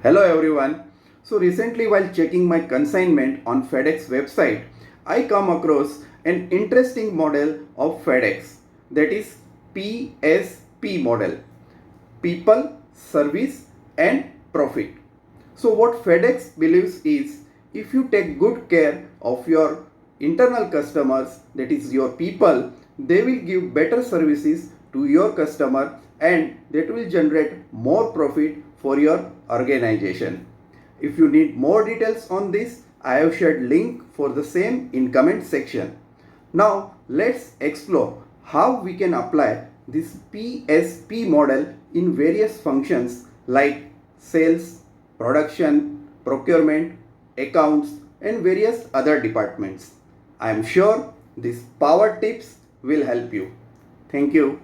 Hello everyone. So recently while checking my consignment on FedEx website, I come across an interesting model of FedEx, that is PSP model. People, Service and Profit. So what FedEx believes is if you take good care of your internal customers, that is your people, they will give better services to your customer and that will generate more profit for your organization. If you need more details on this, I have shared link for the same in comment section. Now let's explore how we can apply this PSP model in various functions like sales, production, procurement, accounts and various other departments. I am sure these power tips will help you. Thank you.